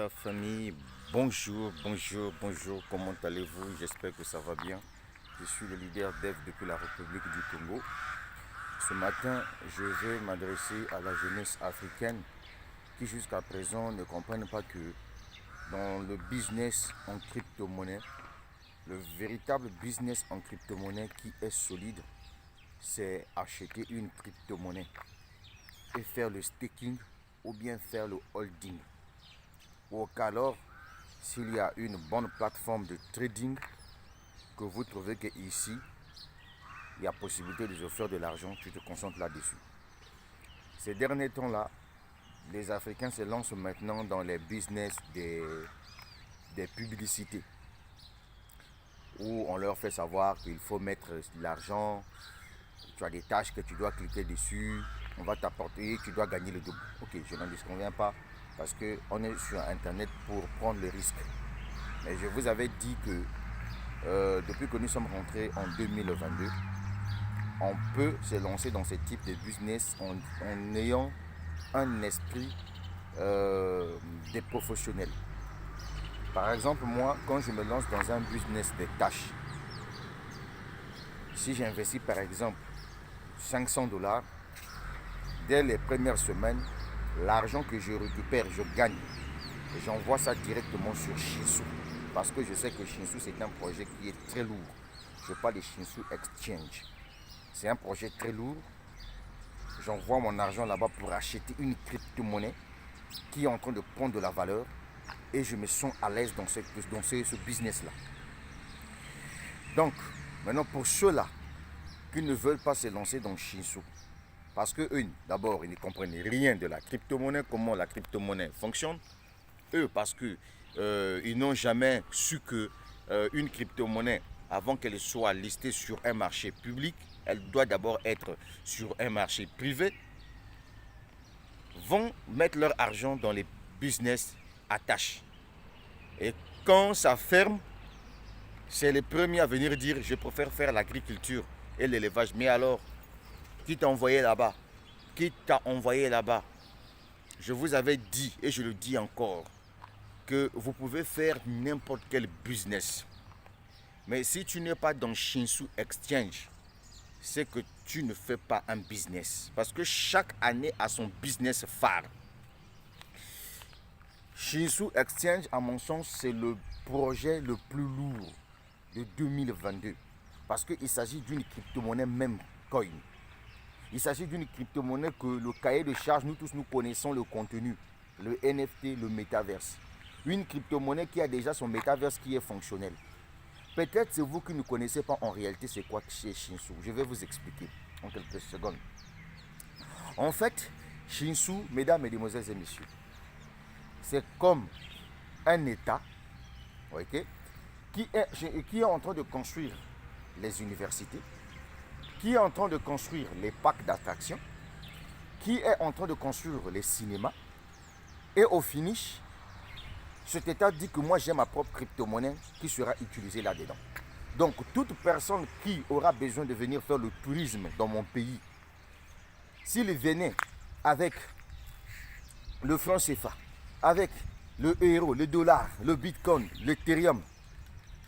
la famille, bonjour, comment allez-vous? J'espère que ça va bien. Je suis le leader d'EF depuis la République du Congo. Ce matin, je vais m'adresser à la jeunesse africaine qui jusqu'à présent ne comprennent pas que dans le business en crypto-monnaie, le véritable business en crypto-monnaie qui est solide, c'est acheter une crypto-monnaie et faire le staking ou bien faire le holding. Ou alors, s'il y a une bonne plateforme de trading que vous trouvez qu'ici, il y a possibilité de se faire de l'argent, tu te concentres là-dessus. Ces derniers temps-là, les Africains se lancent maintenant dans les business des publicités où on leur fait savoir qu'il faut mettre de l'argent, tu as des tâches que tu dois cliquer dessus, on va t'apporter, tu dois gagner le double. Ok, je n'en disconviens pas parce qu'on est sur Internet pour prendre le risque. Mais je vous avais dit que depuis que nous sommes rentrés en 2022, on peut se lancer dans ce type de business en ayant un esprit des professionnels. Par exemple, moi, quand je me lance dans un business de tâches, si j'investis par exemple 500 $, dès les premières semaines, l'argent que je récupère, je gagne. Et j'envoie ça directement sur Shinsou. Parce que je sais que Shinsou, c'est un projet qui est très lourd. Je parle de Shinsou Exchange. C'est un projet très lourd. J'envoie mon argent là-bas pour acheter une crypto-monnaie qui est en train de prendre de la valeur. Et je me sens à l'aise dans ce business-là. Donc, maintenant pour ceux-là qui ne veulent pas se lancer dans Shinsou, parce que eux, d'abord, ils ne comprennent rien de la crypto-monnaie, comment la crypto-monnaie fonctionne. Eux, parce qu'ils n'ont jamais su qu'une crypto-monnaie, avant qu'elle soit listée sur un marché public, elle doit d'abord être sur un marché privé, vont mettre leur argent dans les business à tâches. Et quand ça ferme, c'est les premiers à venir dire je préfère faire l'agriculture et l'élevage. Mais alors, qui t'a envoyé là-bas? Qui t'a envoyé là-bas? Je vous avais dit, et je le dis encore, que vous pouvez faire n'importe quel business. Mais si tu n'es pas dans Shinsou Exchange, c'est que tu ne fais pas un business. Parce que chaque année a son business phare. Shinsou Exchange, à mon sens, c'est le projet le plus lourd de 2022. Parce qu'il s'agit d'une crypto-monnaie même coin. Il s'agit d'une crypto-monnaie que le cahier de charge, nous tous nous connaissons le contenu, le NFT, le métaverse. Une crypto-monnaie qui a déjà son métaverse qui est fonctionnel. Peut-être c'est vous qui ne connaissez pas en réalité c'est quoi chez Shinsou. Je vais vous expliquer en quelques secondes. En fait, Shinsou, mesdames, mesdemoiselles et messieurs, c'est comme un État, okay, qui est en train de construire les universités, qui est en train de construire les parcs d'attractions, qui est en train de construire les cinémas. Et au finish, cet État dit que moi j'ai ma propre crypto-monnaie qui sera utilisée là-dedans. Donc toute personne qui aura besoin de venir faire le tourisme dans mon pays, s'il venait avec le franc CFA, avec le euro, le dollar, le bitcoin, l'Ethereum,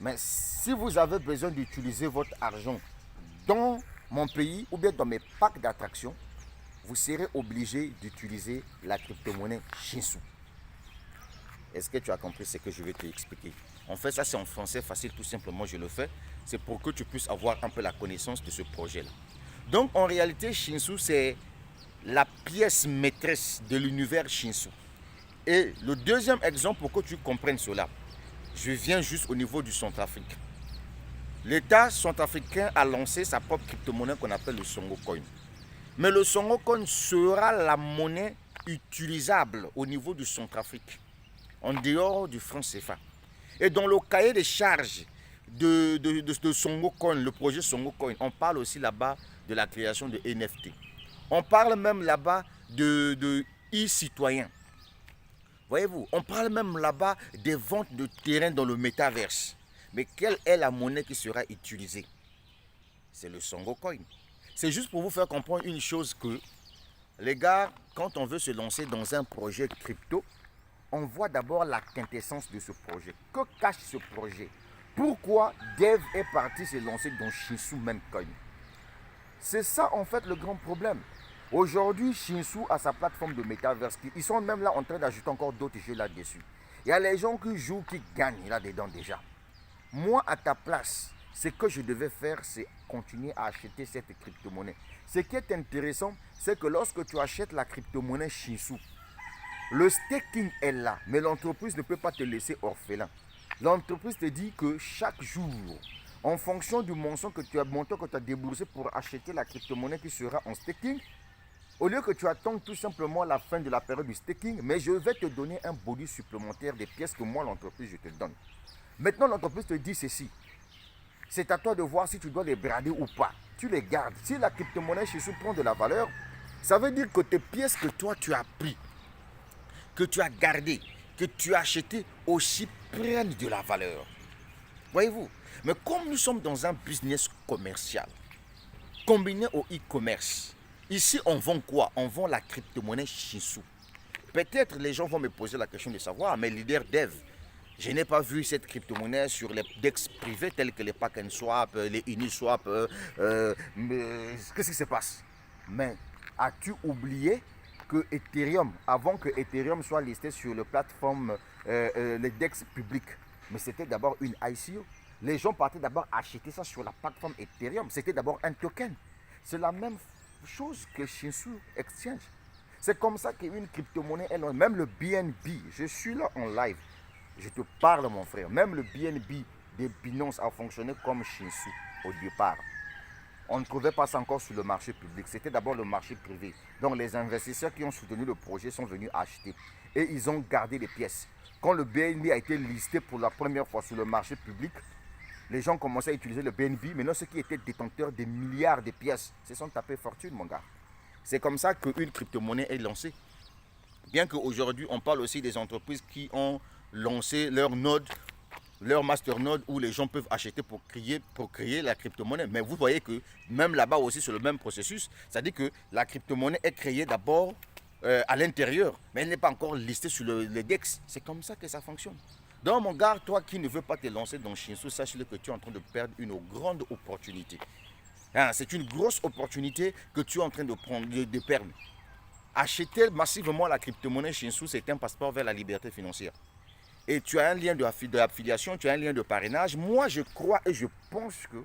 mais si vous avez besoin d'utiliser votre argent dans mon pays ou bien dans mes parcs d'attractions, vous serez obligé d'utiliser la crypto-monnaie Shinsou. Est-ce que tu as compris ce que je vais t'expliquer? En fait, ça c'est en français facile, tout simplement je le fais. C'est pour que tu puisses avoir un peu la connaissance de ce projet-là. Donc en réalité, Shinsou c'est la pièce maîtresse de l'univers Shinsou. Et le deuxième exemple pour que tu comprennes cela, je viens juste au niveau du Centrafrique. L'État centrafricain a lancé sa propre crypto-monnaie qu'on appelle le Songo Coin. Mais le Songo Coin sera la monnaie utilisable au niveau du Centrafrique, en dehors du franc CFA. Et dans le cahier des charges de Songo Coin, le projet Songo Coin, on parle aussi là-bas de la création de NFT. On parle même là-bas de e-citoyens. Voyez-vous, on parle même là-bas des ventes de terrain dans le métaverse. Mais quelle est la monnaie qui sera utilisée? C'est le Songo Coin. C'est juste pour vous faire comprendre une chose que, les gars, quand on veut se lancer dans un projet crypto, on voit d'abord la quintessence de ce projet. Que cache ce projet? Pourquoi Dev est parti se lancer dans Shinshu Memcoin? C'est ça en fait le grand problème. Aujourd'hui, Shinshu a sa plateforme de Metaverse. Ils sont même là en train d'ajouter encore d'autres jeux là-dessus. Il y a les gens qui jouent, qui gagnent là-dedans déjà. Moi, à ta place, ce que je devais faire, c'est continuer à acheter cette crypto-monnaie. Ce qui est intéressant, c'est que lorsque tu achètes la crypto-monnaie Shinshu, le staking est là, mais l'entreprise ne peut pas te laisser orphelin. L'entreprise te dit que chaque jour, en fonction du montant que tu as déboursé pour acheter la crypto-monnaie qui sera en staking, au lieu que tu attendes tout simplement la fin de la période du staking, mais je vais te donner un bonus supplémentaire des pièces que moi, l'entreprise, je te donne. Maintenant, l'entreprise te dit ceci. C'est à toi de voir si tu dois les brader ou pas. Tu les gardes. Si la crypto-monnaie chez sous prend de la valeur, ça veut dire que tes pièces que toi, tu as pris, que tu as gardées, que tu as achetées, aussi prennent de la valeur. Voyez-vous? Mais comme nous sommes dans un business commercial, combiné au e-commerce, ici, on vend quoi? On vend la crypto-monnaie Shinshu. Peut-être les gens vont me poser la question de savoir, mais leader Dev, je n'ai pas vu cette crypto-monnaie sur les DEX privés tels que les PacknSwap, les Uniswap. Qu'est-ce qui se passe? Mais as-tu oublié que Ethereum, avant que Ethereum soit listé sur les plateformes, les DEX publics, mais c'était d'abord une ICO. Les gens partaient d'abord acheter ça sur la plateforme Ethereum. C'était d'abord un token. C'est la même chose que Shinshu Exchange. C'est comme ça qu'une crypto-monnaie est là. Même le BNB, je suis là en live. Je te parle, mon frère. Même le BNB de Binance a fonctionné comme Shinshu au départ. On ne trouvait pas ça encore sur le marché public. C'était d'abord le marché privé. Donc les investisseurs qui ont soutenu le projet sont venus acheter. Et ils ont gardé les pièces. Quand le BNB a été listé pour la première fois sur le marché public, les gens commençaient à utiliser le BNB. Maintenant, ceux qui étaient détenteurs des milliards de pièces se sont tapés fortune, mon gars. C'est comme ça qu'une crypto-monnaie est lancée. Bien qu'aujourd'hui, on parle aussi des entreprises qui ont lancé leur node, leur masternode où les gens peuvent acheter pour créer la crypto-monnaie. Mais vous voyez que même là-bas aussi, c'est le même processus. C'est-à-dire que la crypto-monnaie est créée d'abord à l'intérieur, mais elle n'est pas encore listée sur le DEX. C'est comme ça que ça fonctionne. Donc mon gars, toi qui ne veux pas te lancer dans Shinshu, sache-le que tu es en train de perdre une grande opportunité. Hein, c'est une grosse opportunité que tu es en train de perdre. Acheter massivement la crypto-monnaie Shinshu, c'est un passeport vers la liberté financière. Et tu as un lien d'affiliation, tu as un lien de parrainage. Moi, je crois et je pense que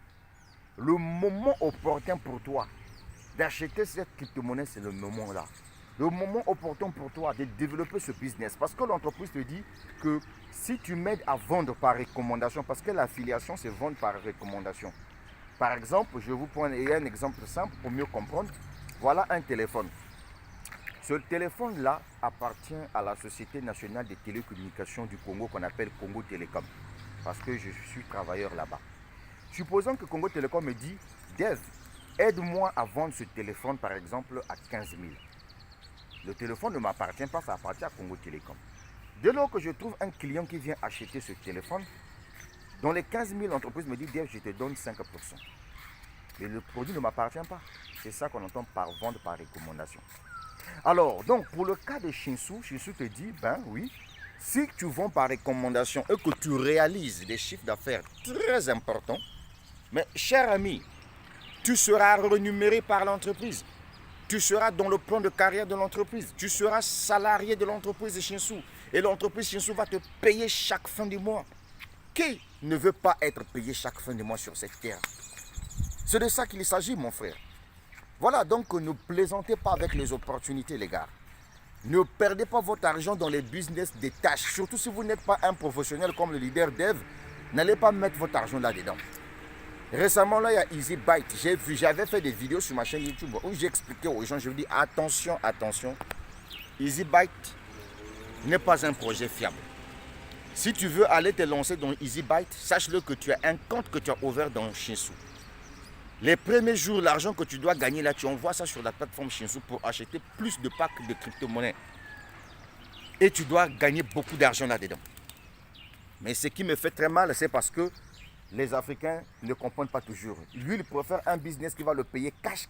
le moment opportun pour toi d'acheter cette crypto-monnaie, c'est le moment là. Le moment opportun pour toi de développer ce business. Parce que l'entreprise te dit que si tu m'aides à vendre par recommandation, parce que l'affiliation, c'est vendre par recommandation. Par exemple, je vous prends un exemple simple pour mieux comprendre. Voilà un téléphone. Ce téléphone-là appartient à la Société nationale des télécommunications du Congo qu'on appelle Congo Télécom. Parce que je suis travailleur là-bas. Supposons que Congo Télécom me dit, Dev, aide-moi à vendre ce téléphone par exemple à 15 000. Le téléphone ne m'appartient pas, ça appartient à Congo Télécom. Dès lors que je trouve un client qui vient acheter ce téléphone, dans les 15 000, l'entreprise me dit, Dev, je te donne 5%. Mais le produit ne m'appartient pas. C'est ça qu'on entend par vendre par recommandation. Alors, donc, pour le cas de Shinshu, Shinshu te dit, ben oui, si tu vends par recommandation et que tu réalises des chiffres d'affaires très importants, mais cher ami, tu seras rémunéré par l'entreprise. Tu seras dans le plan de carrière de l'entreprise. Tu seras salarié de l'entreprise de Shinshu. Et l'entreprise Shinshu va te payer chaque fin du mois. Qui ne veut pas être payé chaque fin du mois sur cette terre? C'est de ça qu'il s'agit, mon frère. Voilà, donc ne plaisantez pas avec les opportunités, les gars. Ne perdez pas votre argent dans les business des tâches. Surtout si vous n'êtes pas un professionnel comme le leader Dev, n'allez pas mettre votre argent là-dedans. Récemment, là, il y a EasyByte. J'avais fait des vidéos sur ma chaîne YouTube où j'expliquais aux gens, je vous dis attention, attention. EasyByte n'est pas un projet fiable. Si tu veux aller te lancer dans EasyByte, sache-le que tu as un compte que tu as ouvert dans Shinshu. Les premiers jours, l'argent que tu dois gagner là, tu envoies ça sur la plateforme Shinshu pour acheter plus de packs de crypto-monnaies. Et tu dois gagner beaucoup d'argent là-dedans. Mais ce qui me fait très mal, c'est parce que les Africains ne comprennent pas toujours. Lui, il préfère un business qui va le payer cash.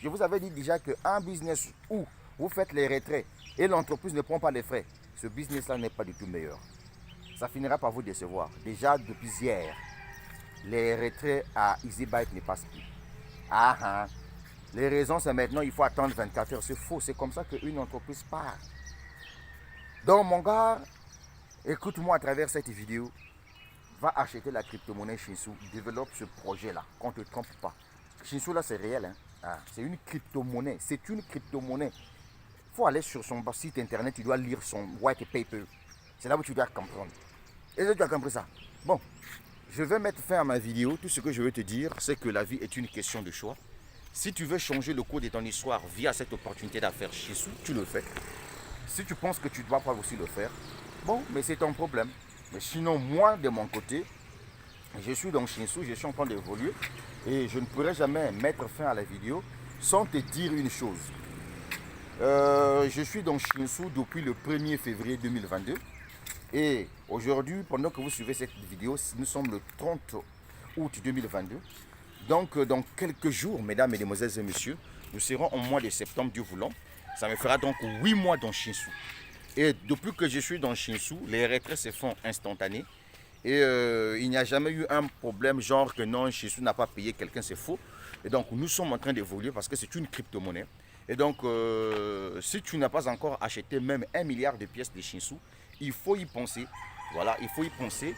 Je vous avais dit déjà qu'un business où vous faites les retraits et l'entreprise ne prend pas les frais, ce business-là n'est pas du tout meilleur. Ça finira par vous décevoir. Déjà, depuis hier, les retraits à EasyBike ne passent plus. Ah ah. Les raisons, c'est maintenant, il faut attendre 24 heures. C'est faux. C'est comme ça qu'une entreprise part. Donc, mon gars, écoute-moi à travers cette vidéo. Va acheter la crypto-monnaie Shinshu. Développe ce projet-là. Qu'on ne te trompe pas. Shinshu, là, c'est réel. Hein? Ah, c'est une crypto-monnaie. C'est une crypto-monnaie. Il faut aller sur son site internet. Tu dois lire son white paper. C'est là où tu dois comprendre. Et là, tu as compris ça. Bon, je vais mettre fin à ma vidéo. Tout ce que je veux te dire, c'est que la vie est une question de choix. Si tu veux changer le cours de ton histoire via cette opportunité d'affaires Shinshu, tu le fais. Si tu penses que tu ne dois pas aussi le faire, bon, mais c'est ton problème. Mais sinon, moi, de mon côté, je suis dans Shinshu, je suis en train d'évoluer et je ne pourrai jamais mettre fin à la vidéo sans te dire une chose. Je suis dans Shinshu depuis le 1er février 2022 et aujourd'hui, pendant que vous suivez cette vidéo, nous sommes le 30 août 2022. Donc, dans quelques jours, mesdames, mesdemoiselles et messieurs, nous serons au mois de septembre, Dieu voulant. Ça me fera donc 8 mois dans Shinshu. Et depuis que je suis dans Shinshu, les retraits se font instantanés. Et il n'y a jamais eu un problème genre que non, Shinshu n'a pas payé quelqu'un, c'est faux. Et donc, nous sommes en train d'évoluer parce que c'est une crypto-monnaie. Et donc, si tu n'as pas encore acheté même 1 milliard de pièces de Shinshu, il faut y penser. Voilà, il faut y penser.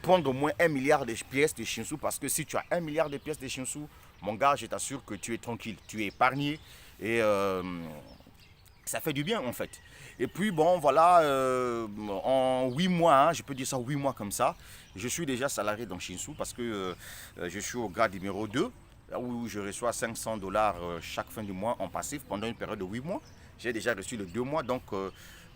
Prendre au moins 1 milliard de pièces de Shinshu parce que si tu as 1 milliard de pièces de Shinshu, mon gars, je t'assure que tu es tranquille, tu es épargné et ça fait du bien en fait. Et puis bon, voilà, en 8 mois, hein, je peux dire ça 8 mois comme ça, je suis déjà salarié dans Shinshu parce que je suis au grade numéro 2, où je reçois 500 dollars chaque fin du mois en passif pendant une période de 8 mois. J'ai déjà reçu le 2 mois, donc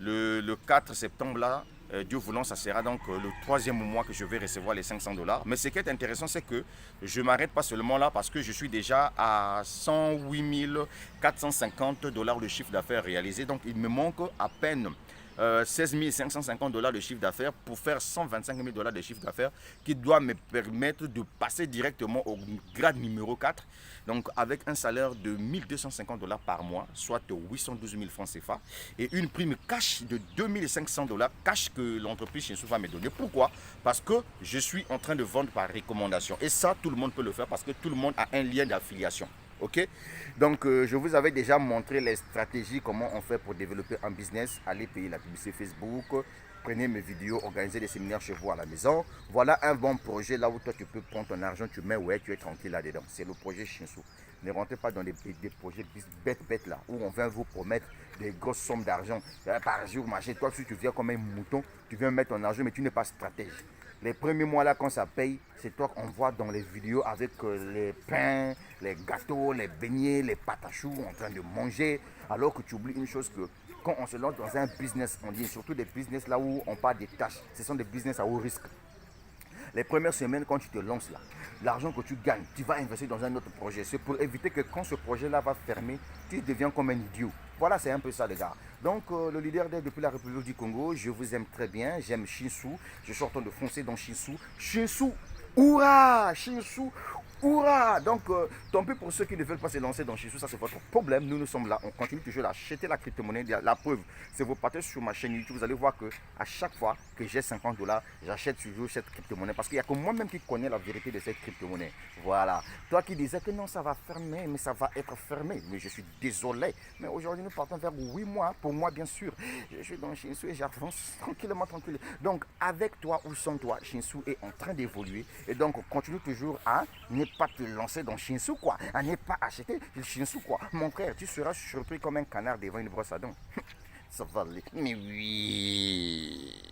le 4 septembre là, Dieu voulant, ça sera donc le 3e mois que je vais recevoir les 500 dollars. Mais ce qui est intéressant, c'est que je ne m'arrête pas seulement là parce que je suis déjà à 108 450 dollars de chiffre d'affaires réalisé. Donc il me manque à peine 16 550 dollars de chiffre d'affaires pour faire 125 000 dollars de chiffre d'affaires qui doit me permettre de passer directement au grade numéro 4. Donc avec un salaire de 1250 dollars par mois, soit 812 000 francs CFA et une prime cash de 2500 dollars cash que l'entreprise Shinshu va me donner. Pourquoi? Parce que je suis en train de vendre par recommandation et ça tout le monde peut le faire parce que tout le monde a un lien d'affiliation. Ok, donc je vous avais déjà montré les stratégies, comment on fait pour développer un business. Allez payer la publicité Facebook, prenez mes vidéos, organisez des séminaires chez vous à la maison. Voilà un bon projet là où toi tu peux prendre ton argent, tu mets, ouais, tu es tranquille là-dedans. C'est le projet Shinshu. Ne rentrez pas dans des projets bêtes là où on vient vous promettre des grosses sommes d'argent par jour, machin. Toi, si tu viens comme un mouton, tu viens mettre ton argent, mais tu n'es pas stratège. Les premiers mois là, quand ça paye, c'est toi qu'on voit dans les vidéos avec les pains, les gâteaux, les beignets, les pâtes à choux en train de manger. Alors que tu oublies une chose que quand on se lance dans un business en ligne, surtout des business là où on parle des tâches, ce sont des business à haut risque. Les premières semaines, quand tu te lances là, l'argent que tu gagnes, tu vas investir dans un autre projet. C'est pour éviter que quand ce projet-là va fermer, tu deviens comme un idiot. Voilà, c'est un peu ça, les gars. Donc, le leader depuis la République du Congo, je vous aime très bien. J'aime Shinshu. Je suis en train de foncer dans Shinshu. Shinshu, hurrah! Shinshu, hurrah! Donc, tant pis pour ceux qui ne veulent pas se lancer dans Shinshu, ça c'est votre problème. Nous sommes là. On continue toujours d'acheter la crypto-monnaie. La preuve, c'est vous partez sur ma chaîne YouTube. Vous allez voir que à chaque fois que j'ai 50 dollars, j'achète toujours cette crypto-monnaie. Parce qu'il n'y a que moi-même qui connais la vérité de cette crypto-monnaie. Voilà. Toi qui disais que non, ça va fermer, mais ça va être fermé. Mais je suis désolé. Mais aujourd'hui, nous partons vers 8 mois. Pour moi, bien sûr. Je suis dans Shinshu et j'avance tranquillement, tranquille. Donc, avec toi ou sans toi, Shinshu est en train d'évoluer. Et donc, continue toujours à ne pas te lancer dans Shinshu, quoi. À ne pas acheter le Shinshu, quoi. Mon frère, tu seras surpris comme un canard devant une brosse à dents. Ça va aller. Mais oui.